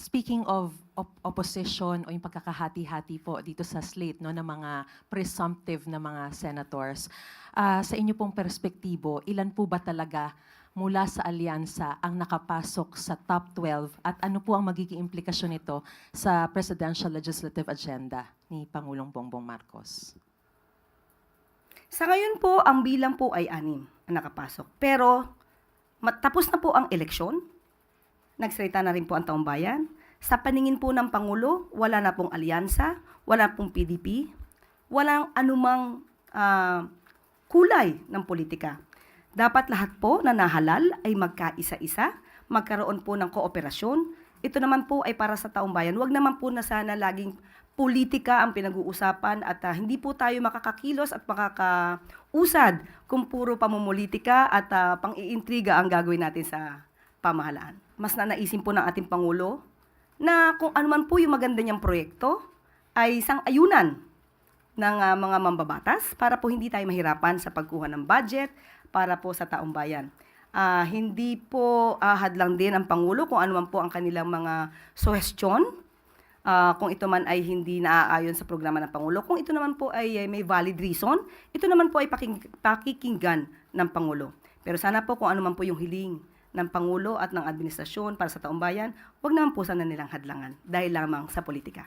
Speaking of opposition o yung pagkakahati-hati po dito sa slate no, ng mga presumptive na mga senators, sa inyo pong perspektibo, ilan po ba talaga mula sa alyansa ang nakapasok sa top 12 at ano po ang magiging implikasyon nito sa presidential legislative agenda ni Pangulong Bongbong Marcos? Sa ngayon po, ang bilang po ay 6 ang nakapasok. Pero tapos na po ang eleksyon, nagsalita na rin po ang taong bayan. Sa paningin po ng Pangulo, wala na pong alyansa, wala pong PDP, walang anumang kulay ng politika. Dapat lahat po na nahalal ay magkaisa-isa, magkaroon po ng kooperasyon. Ito naman po ay para sa taong bayan. Huwag naman po na sana laging politika ang pinag-uusapan at hindi po tayo makakakilos at makakausad kung puro pamumulitika at pang-iintriga ang gagawin natin sa pamahalaan. Mas nanaisin po ng ating Pangulo na kung ano man po yung maganda niyang proyekto ay sang-ayunan ng mga mambabatas para po hindi tayo mahirapan sa pagkuha ng budget para po sa taong bayan. Hindi po hadlang din ang Pangulo kung ano man po ang kanilang mga suhestyon. Kung ito man ay hindi naaayon sa programa ng Pangulo. Kung ito naman po ay may valid reason, ito naman po ay pakikinggan ng Pangulo. Pero sana po kung ano man po yung hiling ng Pangulo at ng administrasyon para sa taong bayan, huwag naman po sana nilang hadlangan dahil lamang sa politika.